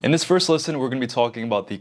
In this first lesson, we're going to be talking about the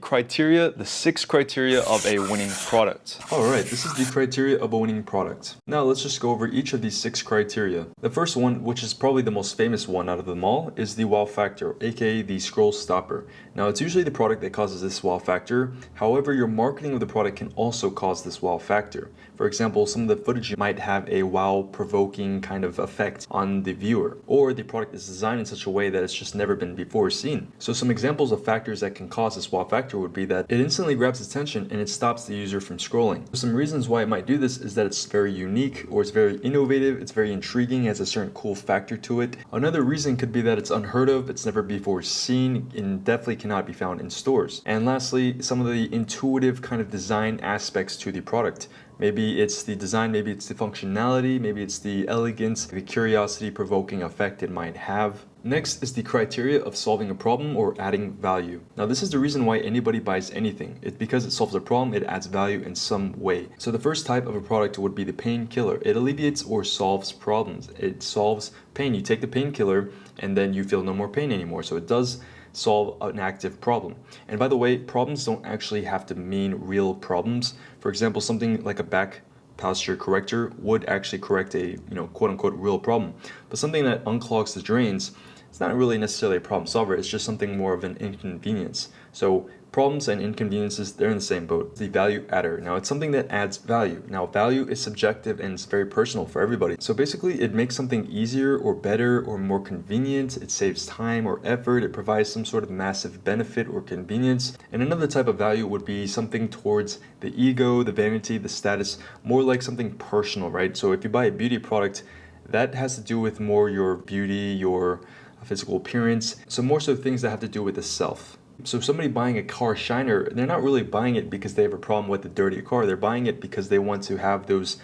6 criteria of a winning product. Alright, this is the criteria of a winning product. Now let's just go over each of these 6 criteria. The first one, which is probably the most famous one out of them all, is the wow factor, aka the scroll stopper. Now it's usually the product that causes this wow factor. However, your marketing of the product can also cause this wow factor. For example, some of the footage might have a wow-provoking kind of effect on the viewer, or the product is designed in such a way that it's just never been before seen. So some examples of factors that can cause this wow factor would be that it instantly grabs attention and it stops the user from scrolling. Some reasons why it might do this is that it's very unique, or it's very innovative, it's very intriguing, has a certain cool factor to it. Another reason could be that it's unheard of, it's never before seen, and definitely cannot be found in stores. And lastly, some of the intuitive kind of design aspects to the product. Maybe it's the design, maybe it's the functionality, maybe it's the elegance, the curiosity-provoking effect it might have. Next is the criteria of solving a problem or adding value. Now this is the reason why anybody buys anything. It's because it solves a problem, it adds value in some way. So the first type of a product would be the painkiller. It alleviates or solves problems. It solves pain. You take the painkiller and then you feel no more pain anymore. So it does solve an active problem. And by the way, problems don't actually have to mean real problems. For example, something like a back posture corrector would actually correct a, quote unquote real problem. But something that unclogs the drains, it's not really necessarily a problem solver, it's just something more of an inconvenience. So problems and inconveniences, they're in the same boat. The value adder. Now it's something that adds value. Now value is subjective and it's very personal for everybody. So basically it makes something easier or better or more convenient. It saves time or effort. It provides some sort of massive benefit or convenience. And another type of value would be something towards the ego, the vanity, the status, more like something personal, right? So if you buy a beauty product, that has to do with more your beauty, your physical appearance. So more so things that have to do with the self. So somebody buying a car shiner, they're not really buying it because they have a problem with the dirty car. They're buying it because they want to have those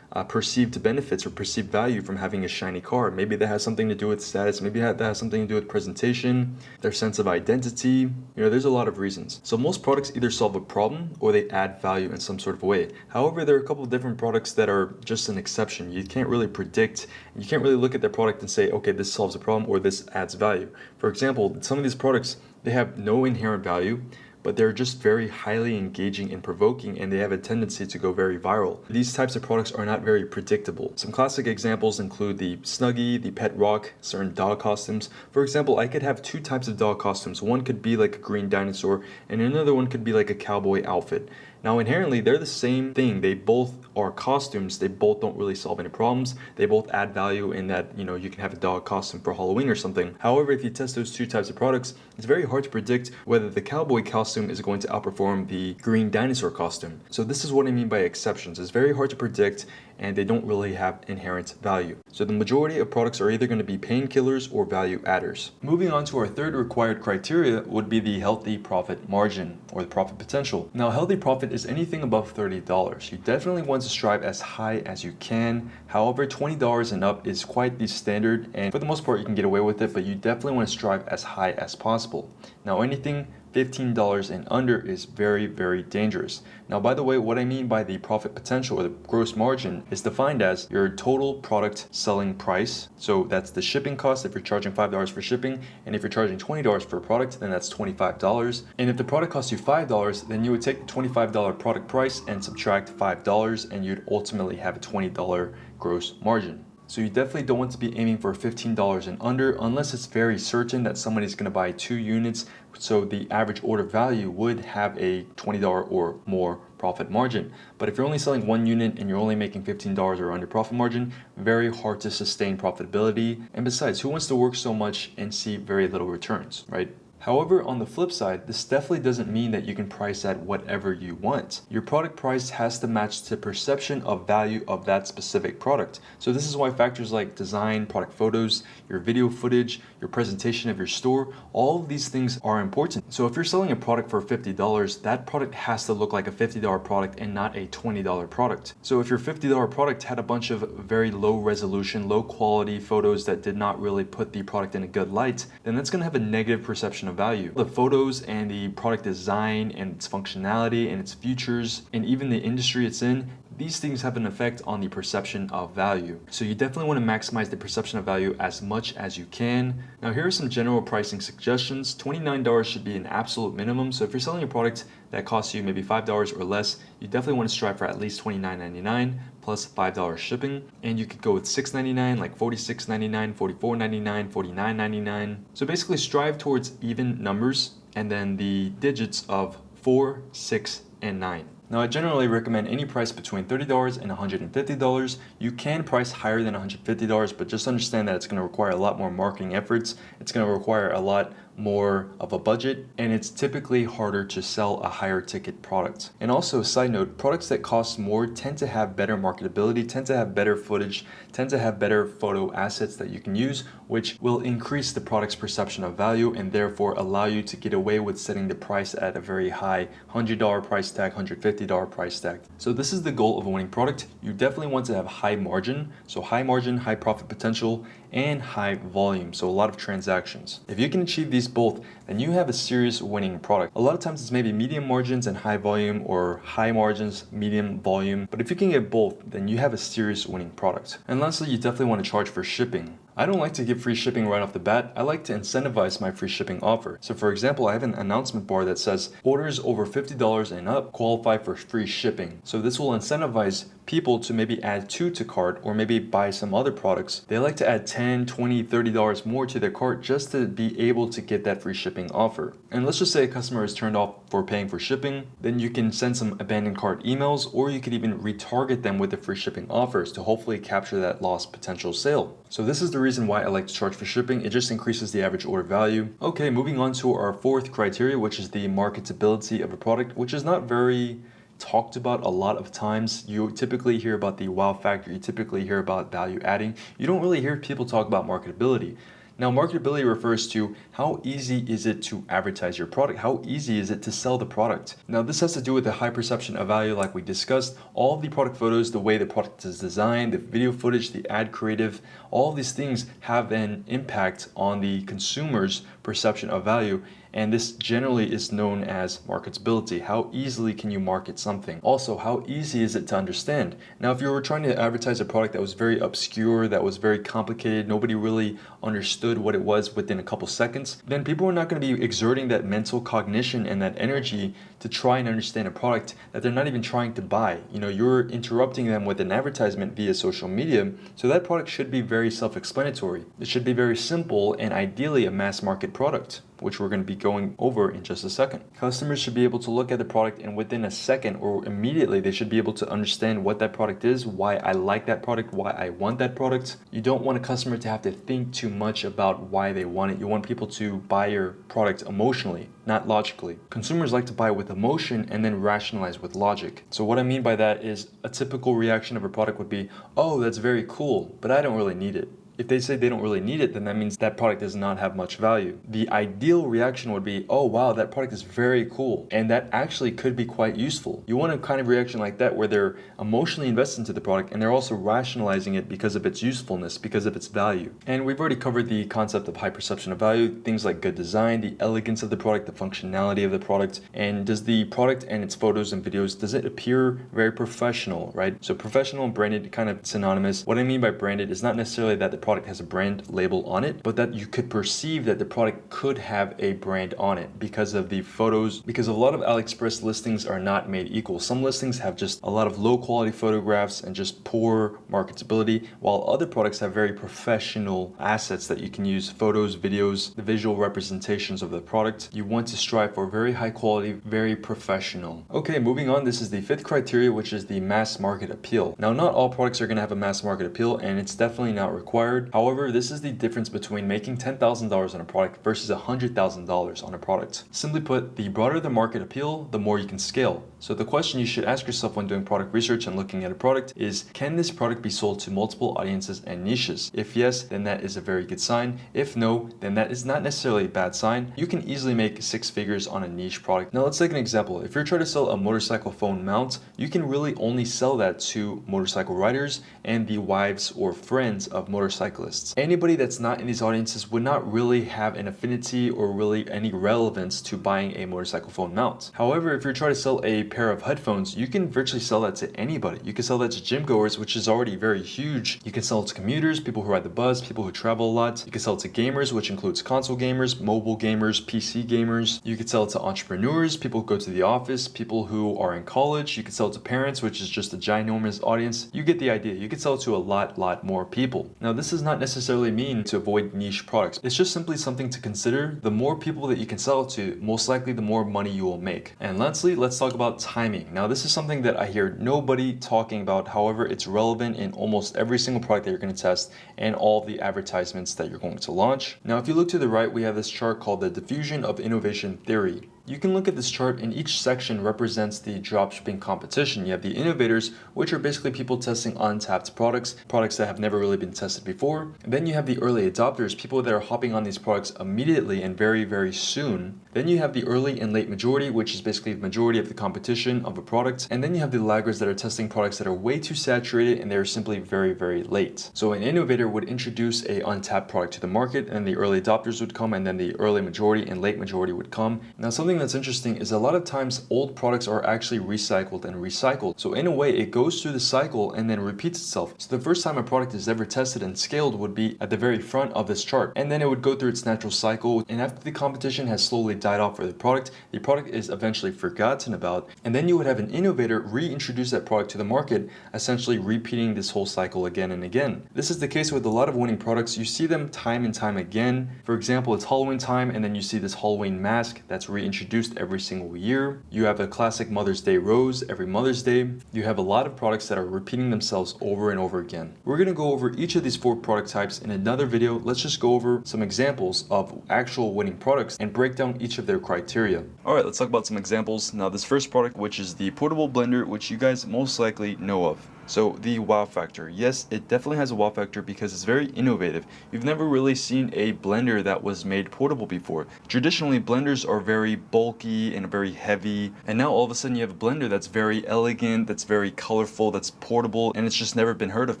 perceived benefits or perceived value from having a shiny car. Maybe that has something to do with status. Maybe that has something to do with presentation, their sense of identity. There's a lot of reasons. So most products either solve a problem or they add value in some sort of way. However, there are a couple of different products that are just an exception. You can't really predict, you can't really look at their product and say, okay, this solves a problem or this adds value. For example, some of these products, they have no inherent value, but they're just very highly engaging and provoking, and they have a tendency to go very viral. These types of products are not very predictable. Some classic examples include the Snuggie, the Pet Rock, certain dog costumes. For example, I could have 2 types of dog costumes. One could be like a green dinosaur, and another one could be like a cowboy outfit. Now inherently, they're the same thing. They both are costumes. They both don't really solve any problems. They both add value in that, you can have a dog costume for Halloween or something. However, if you test those 2 types of products, it's very hard to predict whether the cowboy costume is going to outperform the green dinosaur costume. So this is what I mean by exceptions. It's very hard to predict, and they don't really have inherent value. So the majority of products are either going to be painkillers or value adders. Moving on to our third required criteria would be the healthy profit margin or the profit potential. Now healthy profit is anything above $30. You definitely want to strive as high as you can. However, $20 and up is quite the standard, and for the most part you can get away with it, but you definitely want to strive as high as possible. Now anything $15 and under is very, very dangerous. Now, by the way, what I mean by the profit potential or the gross margin is defined as your total product selling price. So that's the shipping cost if you're charging $5 for shipping, and if you're charging $20 for a product, then that's $25. And if the product costs you $5, then you would take the $25 product price and subtract $5, and you'd ultimately have a $20 gross margin. So you definitely don't want to be aiming for $15 and under unless it's very certain that somebody's going to buy 2 units. So the average order value would have a $20 or more profit margin. But if you're only selling 1 unit and you're only making $15 or under profit margin, very hard to sustain profitability. And besides, who wants to work so much and see very little returns, right? However, on the flip side, this definitely doesn't mean that you can price at whatever you want. Your product price has to match the perception of value of that specific product. So this is why factors like design, product photos, your video footage, your presentation of your store, all of these things are important. So if you're selling a product for $50, that product has to look like a $50 product and not a $20 product. So if your $50 product had a bunch of very low resolution, low quality photos that did not really put the product in a good light, then that's going to have a negative perception of value. The photos and the product design and its functionality and its features and even the industry it's in, these things have an effect on the perception of value. So you definitely want to maximize the perception of value as much as you can. Now here are some general pricing suggestions. $29 should be an absolute minimum. So if you're selling a product that costs you maybe $5 or less, you definitely want to strive for at least $29.99 plus $5 shipping. And you could go with $6.99, like $46.99, $44.99, $49.99. So basically strive towards even numbers and then the digits of 4, 6, and 9. Now I generally recommend any price between $30 and $150. You can price higher than $150, but just understand that it's going to require a lot more marketing efforts. It's going to require a lot more of a budget, and it's typically harder to sell a higher ticket product. And also, side note, products that cost more tend to have better marketability, tend to have better footage, tend to have better photo assets that you can use, which will increase the product's perception of value and therefore allow you to get away with setting the price at a very high $100 price tag, $150 price tag. So this is the goal of a winning product. You definitely want to have high margin, so high margin, high profit potential, and high volume, so a lot of transactions. If you can achieve these both, then you have a serious winning product. A lot of times it's maybe medium margins and high volume, or high margins, medium volume, but if you can get both, then you have a serious winning product. And lastly, you definitely want to charge for shipping. I don't like to give free shipping right off the bat. I like to incentivize my free shipping offer. So for example, I have an announcement bar that says orders over $50 and up qualify for free shipping. So this will incentivize people to maybe add 2 to cart or maybe buy some other products. They like to add $10, $20, $30 more to their cart just to be able to get that free shipping offer. And let's just say a customer is turned off for paying for shipping, then you can send some abandoned cart emails, or you could even retarget them with the free shipping offers to hopefully capture that lost potential sale. So this is the reason why I like to charge for shipping. It just increases the average order value. Okay, moving on to our fourth criteria, which is the marketability of a product, which is not very talked about a lot of times. You typically hear about the wow factor, you typically hear about value adding. You don't really hear people talk about marketability. Now, marketability refers to how easy is it to advertise your product? How easy is it to sell the product? Now, this has to do with the high perception of value like we discussed. All of the product photos, the way the product is designed, the video footage, the ad creative, all of these things have an impact on the consumer's perception of value. And this generally is known as marketability. How easily can you market something? Also, how easy is it to understand? Now, if you were trying to advertise a product that was very obscure, that was very complicated, nobody really understood what it was within a couple seconds, then people are not going to be exerting that mental cognition and that energy to try and understand a product that they're not even trying to buy. You know, you're interrupting them with an advertisement via social media, so that product should be very self-explanatory. It should be very simple and ideally a mass market product, which we're going to be going over in just a second. Customers should be able to look at the product and within a second or immediately they should be able to understand what that product is, why I like that product, why I want that product. You don't want a customer to have to think too much about why they want it. You want people to buy your product emotionally, not logically. Consumers like to buy with emotion and then rationalize with logic. So what I mean by that is a typical reaction of a product would be, oh, that's very cool, but I don't really need it. If they say they don't really need it, then that means that product does not have much value. The ideal reaction would be, oh wow, that product is very cool, and that actually could be quite useful. You want a kind of reaction like that where they're emotionally invested into the product and they're also rationalizing it because of its usefulness, because of its value. And we've already covered the concept of high perception of value, things like good design, the elegance of the product, the functionality of the product, and does the product and its photos and videos, does it appear very professional, right? So professional and branded, kind of synonymous. What I mean by branded is not necessarily that the product has a brand label on it, but that you could perceive that the product could have a brand on it because of the photos, because a lot of AliExpress listings are not made equal. Some listings have just a lot of low quality photographs and just poor marketability, while other products have very professional assets that you can use, photos, videos, the visual representations of the product. You want to strive for very high quality, very professional. Okay, moving on, this is the fifth criteria, which is the mass market appeal. Now, not all products are going to have a mass market appeal, and it's definitely not required. However, this is the difference between making $10,000 on a product versus $100,000 on a product. Simply put, the broader the market appeal, the more you can scale. So the question you should ask yourself when doing product research and looking at a product is, can this product be sold to multiple audiences and niches? If yes, then that is a very good sign. If no, then that is not necessarily a bad sign. You can easily make 6 figures on a niche product. Now let's take an example. If you're trying to sell a motorcycle phone mount, you can really only sell that to motorcycle riders and the wives or friends of motorcycle motorcyclists. Anybody that's not in these audiences would not really have an affinity or really any relevance to buying a motorcycle phone mount. However, if you're trying to sell a pair of headphones, you can virtually sell that to anybody. You can sell that to gym goers, which is already very huge. You can sell it to commuters, people who ride the bus, people who travel a lot. You can sell it to gamers, which includes console gamers, mobile gamers, PC gamers. You could sell it to entrepreneurs, people who go to the office, people who are in college. You can sell it to parents, which is just a ginormous audience. You get the idea. You could sell it to a lot more people. Now, this does not necessarily mean to avoid niche products. It's just simply something to consider. The more people that you can sell it to, most likely the more money you will make. And lastly, let's talk about timing. Now, this is something that I hear nobody talking about. However, it's relevant in almost every single product that you're going to test and all of the advertisements that you're going to launch. Now, if you look to the right, we have this chart called the diffusion of innovation theory. You can look at this chart and each section represents the dropshipping competition. You have the innovators, which are basically people testing untapped products that have never really been tested before. And then you have the early adopters, people that are hopping on these products immediately and very soon. Then you have the early and late majority, which is basically the majority of the competition of a product. And then you have the laggards that are testing products that are way too saturated and they're simply very late. So an innovator would introduce a untapped product to the market, and the early adopters would come, and then the early majority and late majority would come. Now, something that's interesting is a lot of times old products are actually recycled. So in a way, it goes through the cycle and then repeats itself. So the first time a product is ever tested and scaled would be at the very front of this chart. And then it would go through its natural cycle. And after the competition has slowly died off for the product is eventually forgotten about. And then you would have an innovator reintroduce that product to the market, essentially repeating this whole cycle again and again. This is the case with a lot of winning products. You see them time and time again. For example, it's Halloween time, and then you see this Halloween mask that's reintroduced every single year. You have a classic Mother's Day rose every Mother's Day. You have a lot of products that are repeating themselves over and over again. We're going to go over each of these 4 product types in another video. Let's just go over some examples of actual winning products and break down each of their criteria. Alright, let's talk about some examples. Now, this first product, which is the portable blender, which you guys most likely know of. So the wow factor. Yes, it definitely has a wow factor because it's very innovative. You've never really seen a blender that was made portable before. Traditionally, blenders are very bulky and very heavy, and now all of a sudden you have a blender that's very elegant, that's very colorful, that's portable, and it's just never been heard of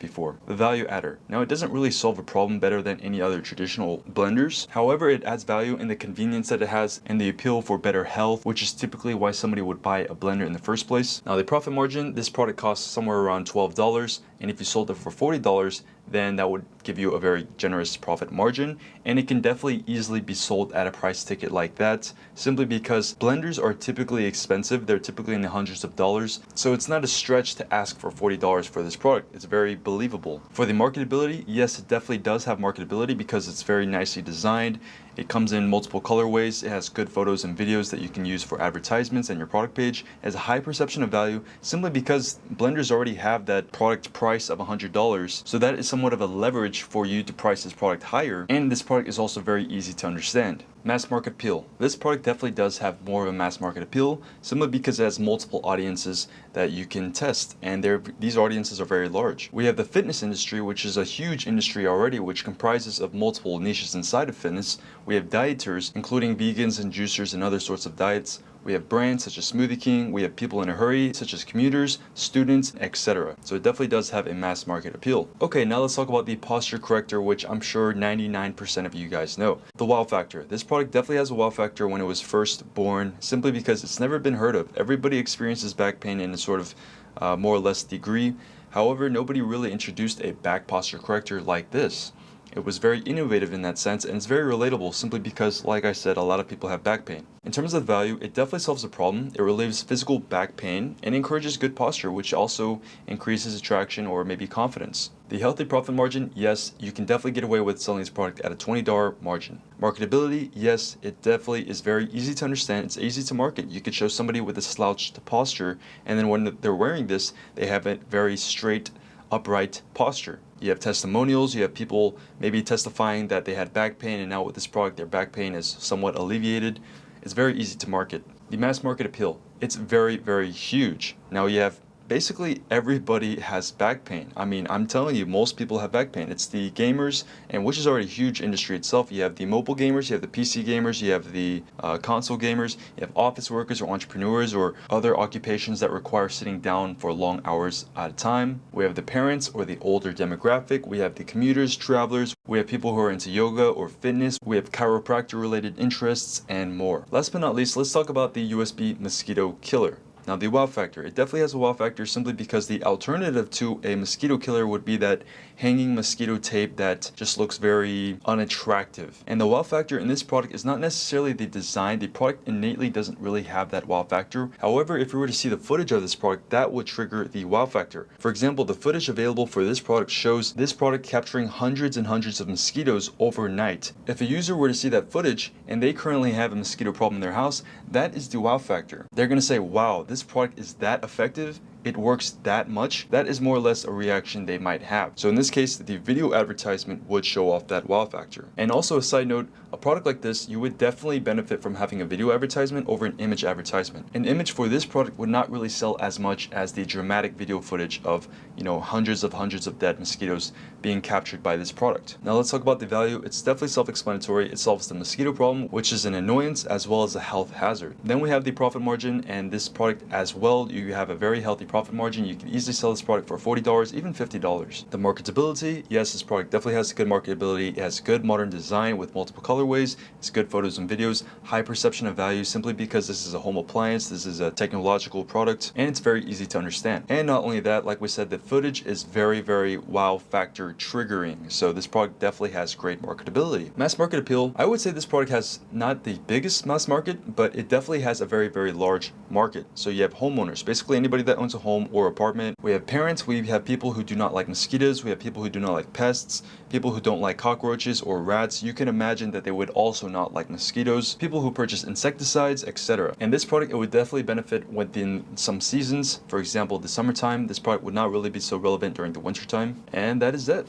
before. The value adder. Now, it doesn't really solve a problem better than any other traditional blenders. However, it adds value in the convenience that it has and the appeal for better health, which is typically why somebody would buy a blender in the first place. Now, the profit margin, this product costs somewhere around $12, and if you sold it for $40, then that would give you a very generous profit margin, and it can definitely easily be sold at a price ticket like that, simply because blenders are typically expensive. They're typically in the hundreds of dollars, so it's not a stretch to ask for $40 for this product. It's very believable. For the marketability, yes, it definitely does have marketability because it's very nicely designed. It comes in multiple colorways. It has good photos and videos that you can use for advertisements and your product page. It has a high perception of value simply because blenders already have that product price of $100, so that is somewhat of a leverage for you to price this product higher, and this product is also very easy to understand. Mass market appeal. This product definitely does have more of a mass market appeal, simply because it has multiple audiences that you can test, and these audiences are very large. We have the fitness industry, which is a huge industry already, which comprises of multiple niches inside of fitness. We have dieters, including vegans and juicers and other sorts of diets. We have brands such as Smoothie King. We have people in a hurry such as commuters, students, etc. So it definitely does have a mass market appeal. Okay, now let's talk about the posture corrector, which I'm sure 99% of you guys know. The wow factor. This product definitely has a wow factor when it was first born, simply because it's never been heard of. Everybody experiences back pain in a sort of more or less degree. However, nobody really introduced a back posture corrector like this. It was very innovative in that sense, and it's very relatable simply because, like I said, a lot of people have back pain. In terms of value, it definitely solves the problem. It relieves physical back pain and encourages good posture, which also increases attraction or maybe confidence. The healthy profit margin, yes, you can definitely get away with selling this product at a $20 margin. Marketability, yes, it definitely is very easy to understand. It's easy to market. You could show somebody with a slouched posture, and then when they're wearing this, they have a very straight, upright posture. You have testimonials, you have people maybe testifying that they had back pain, and now with this product their back pain is somewhat alleviated. It's very easy to market. The mass market appeal, it's very huge. Now you have basically everybody has back pain. I mean, I'm telling you, most people have back pain. It's the gamers, and which is already a huge industry itself. You have the mobile gamers, you have the PC gamers, you have the console gamers, you have office workers or entrepreneurs or other occupations that require sitting down for long hours at a time. We have the parents or the older demographic. We have the commuters, travelers. We have people who are into yoga or fitness. We have chiropractor related interests and more. Last but not least, let's talk about the USB mosquito killer. Now the wow factor, it definitely has a wow factor simply because the alternative to a mosquito killer would be that hanging mosquito tape that just looks very unattractive. And the wow factor in this product is not necessarily the design. The product innately doesn't really have that wow factor. However, if you were to see the footage of this product, that would trigger the wow factor. For example, the footage available for this product shows this product capturing hundreds and hundreds of mosquitoes overnight. If a user were to see that footage and they currently have a mosquito problem in their house, that is the wow factor. They're going to say, wow, this product is that effective, it works that much. That is more or less a reaction they might have. So in this case, the video advertisement would show off that wow factor. And also a side note, a product like this, you would definitely benefit from having a video advertisement over an image advertisement. An image for this product would not really sell as much as the dramatic video footage of, hundreds of dead mosquitoes being captured by this product. Now let's talk about the value. It's definitely self-explanatory. It solves the mosquito problem, which is an annoyance as well as a health hazard. Then we have the profit margin, and this product as well, you have a very healthy profit margin. You can easily sell this product for $40, even $50. The marketability, yes, this product definitely has good marketability. It has good modern design with multiple colorways. It's good photos and videos. High perception of value simply because this is a home appliance. This is a technological product, and it's very easy to understand. And not only that, like we said, the footage is very, very wow factor triggering. So this product definitely has great marketability. Mass market appeal, I would say this product has not the biggest mass market, but it definitely has a very, very large market. So you have homeowners, basically anybody that owns a home or apartment. We have parents, we have people who do not like mosquitoes, we have people who do not like pests, people who don't like cockroaches or rats. You can imagine that they would also not like mosquitoes, people who purchase insecticides, etc. And this product, it would definitely benefit within some seasons. For example, the summertime, this product would not really be so relevant during the wintertime. And that is it.